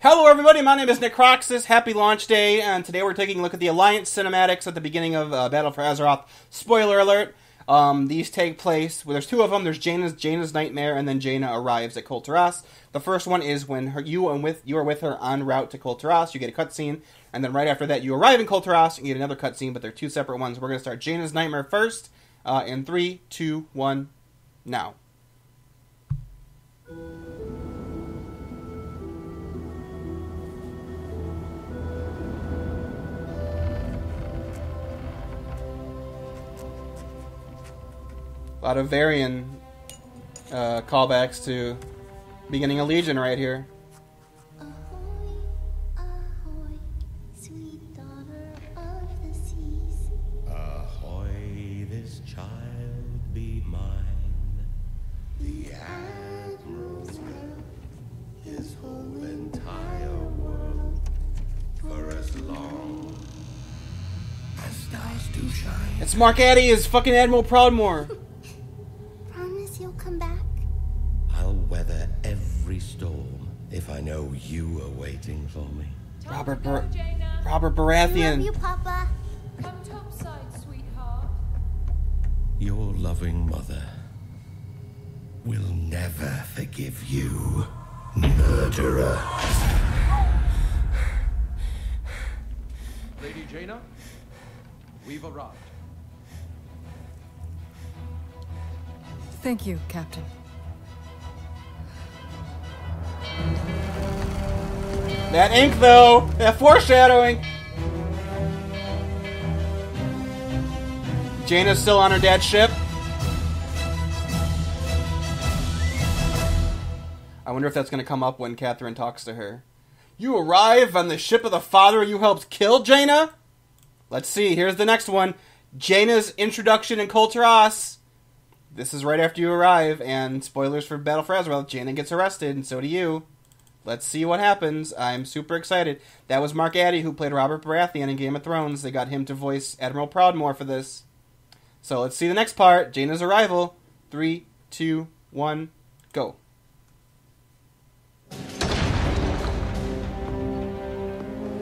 Hello everybody, my name is Necroxis, happy launch day, and today we're taking a look at the Alliance cinematics at the beginning of Battle for Azeroth. Spoiler alert, these take place, well there's two of them, there's Jaina's Nightmare, and then Jaina arrives at Kul Tiras. The first one is when you are with her en route to Kul Tiras, you get a cutscene, and then right after that you arrive in Kul Tiras and you get another cutscene, but they're two separate ones. We're going to start Jaina's Nightmare first, in 3, 2, 1, now. A lot of Varian callbacks to beginning of Legion right here. Ahoy, ahoy, sweet daughter of the seas. Ahoy, this child be mine. The Admiral's will, his whole entire world, for as long as stars do shine. It's Mark Addy as fucking Admiral Proudmoore. Promise you'll come back? I'll weather every storm if I know you are waiting for me. Robert Love Baratheon. you, Papa. Come topside, sweetheart. Your loving mother will never forgive you, murderer. Lady Jaina, we've arrived. Thank you, Captain. That ink though, that foreshadowing. Jaina's still on her dad's ship. I wonder if that's going to come up when Catherine talks to her. You arrive on the ship of the father you helped kill, Jaina? Let's see, here's the next one. Jaina's introduction in Kul Tiras. This is right after you arrive, and spoilers for Battle for Azeroth, Jaina gets arrested, and so do you. Let's see what happens. I'm super excited. That was Mark Addy, who played Robert Baratheon in Game of Thrones. They got him to voice Admiral Proudmoore for this. So let's see the next part, Jaina's arrival. 3, 2, 1, go.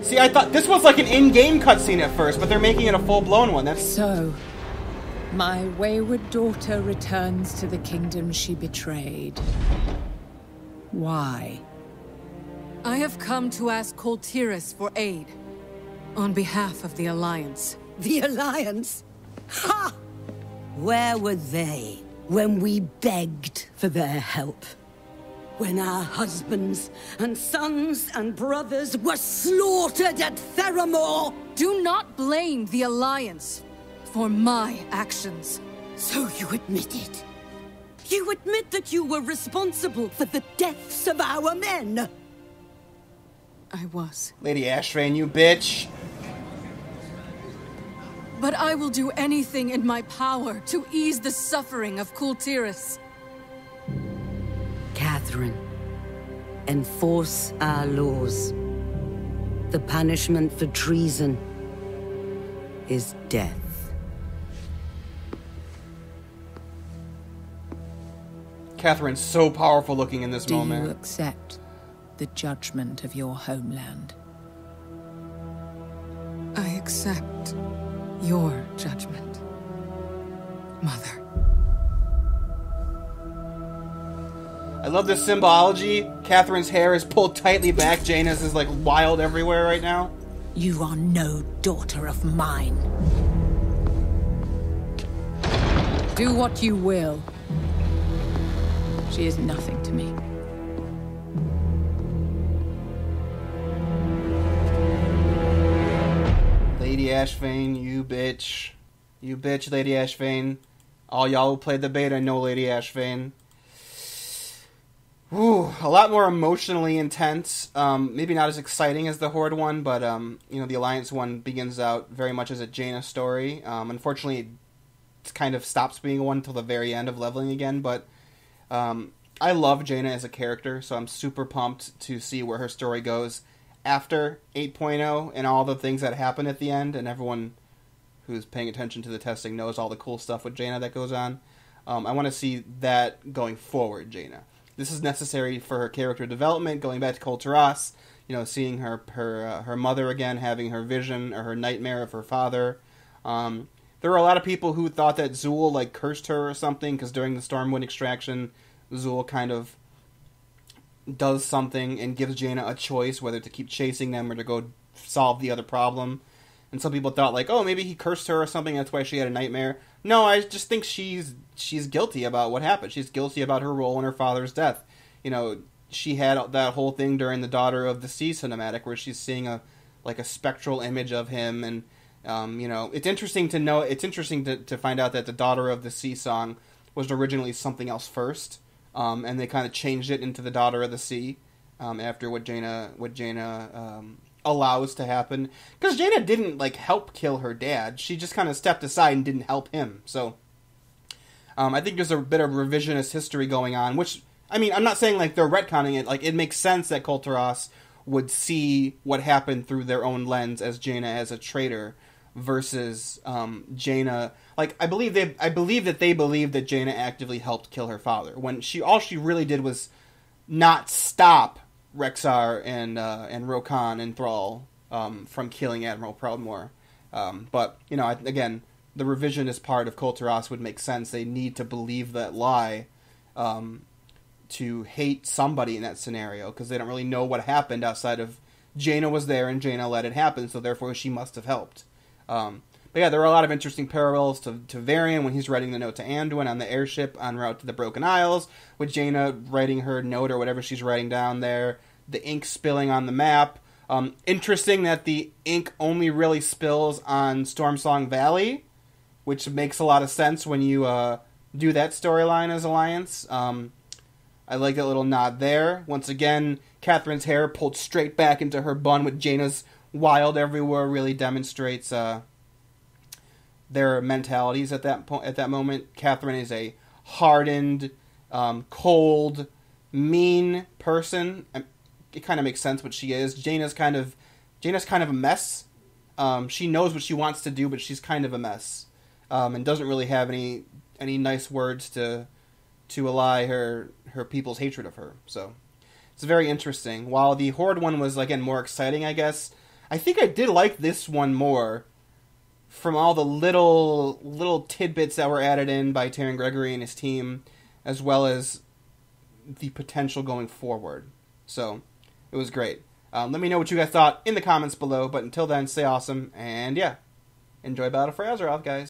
See, I thought this was like an in-game cutscene at first, but they're making it a full-blown one. That's So, my wayward daughter returns to the kingdom she betrayed. Why? I have come to ask Kul Tiras for aid. On behalf of the Alliance. The Alliance? Ha! Where were they when we begged for their help? When our husbands and sons and brothers were slaughtered at Theramore? Do not blame the Alliance for my actions. So you admit it? You admit that you were responsible for the deaths of our men? I was. Lady Ashvane, you bitch. But I will do anything in my power to ease the suffering of Kul Tiras. Catherine, enforce our laws. The punishment for treason is death. Catherine's so powerful looking in this Do moment. you accept the judgment of your homeland? I accept your judgment, Mother. I love this symbology. Catherine's hair is pulled tightly back. Jaina's is like wild everywhere right now. You are no daughter of mine. Do what you will. She is nothing to me. Lady Ashvane, you bitch. You bitch, Lady Ashvane. All y'all who played the beta know Lady Ashvane. Whew, a lot more emotionally intense. Maybe not as exciting as the Horde one, but you know, the Alliance one begins out very much as a Jaina story. Unfortunately, it kind of stops being one until the very end of leveling again, but I love Jaina as a character, so I'm super pumped to see where her story goes after 8.0 and all the things that happen at the end, and everyone who's paying attention to the testing knows all the cool stuff with Jaina that goes on. I want to see that going forward, Jaina. This is necessary for her character development, going back to Kul Tiras, seeing her mother again, having her vision or her nightmare of her father. There were a lot of people who thought that Zool like cursed her or something, because during the Stormwind extraction, Zool kind of does something and gives Jaina a choice whether to keep chasing them or to go solve the other problem. And some people thought like, oh, maybe he cursed her or something, that's why she had a nightmare. No, I just think she's guilty about what happened. She's guilty about her role in her father's death. She had that whole thing during the Daughter of the Sea cinematic where she's seeing a spectral image of him, and it's interesting to know. It's interesting to find out that the Daughter of the Sea song was originally something else first, and they kind of changed it into the Daughter of the Sea after what Jaina allows to happen. Because Jaina didn't help kill her dad; she just kind of stepped aside and didn't help him. So I think there's a bit of revisionist history going on, which, I mean, I'm not saying they're retconning it. It makes sense that Kul Tiras would see what happened through their own lens as Jaina as a traitor versus Jaina. I believe that they believe that Jaina actively helped kill her father when all she really did was not stop Rexxar and Rokan and Thrall from killing Admiral Proudmoore. But again, the revisionist part of Kul Tiras would make sense. They need to believe that lie to hate somebody in that scenario, because they don't really know what happened outside of Jaina was there and Jaina let it happen, so therefore she must have helped. But yeah, there are a lot of interesting parallels to Varian when he's writing the note to Anduin on the airship en route to the Broken Isles, with Jaina writing her note or whatever she's writing down there, the ink spilling on the map. Interesting that the ink only really spills on Stormsong Valley, which makes a lot of sense when you do that storyline as Alliance. I like that little nod there. Once again, Catherine's hair pulled straight back into her bun with Jaina's wild everywhere really demonstrates their mentalities at that moment. Catherine is a hardened, cold, mean person. It kind of makes sense what she is. Jaina's kind of a mess. She knows what she wants to do, but she's kind of a mess, and doesn't really have any nice words to allay her people's hatred of her. So it's very interesting. While the Horde one was, again, more exciting, I guess, I think I did like this one more from all the little tidbits that were added in by Taron Gregory and his team, as well as the potential going forward. So it was great. Let me know what you guys thought in the comments below, but until then, stay awesome, and yeah, enjoy Battle for Azeroth, guys.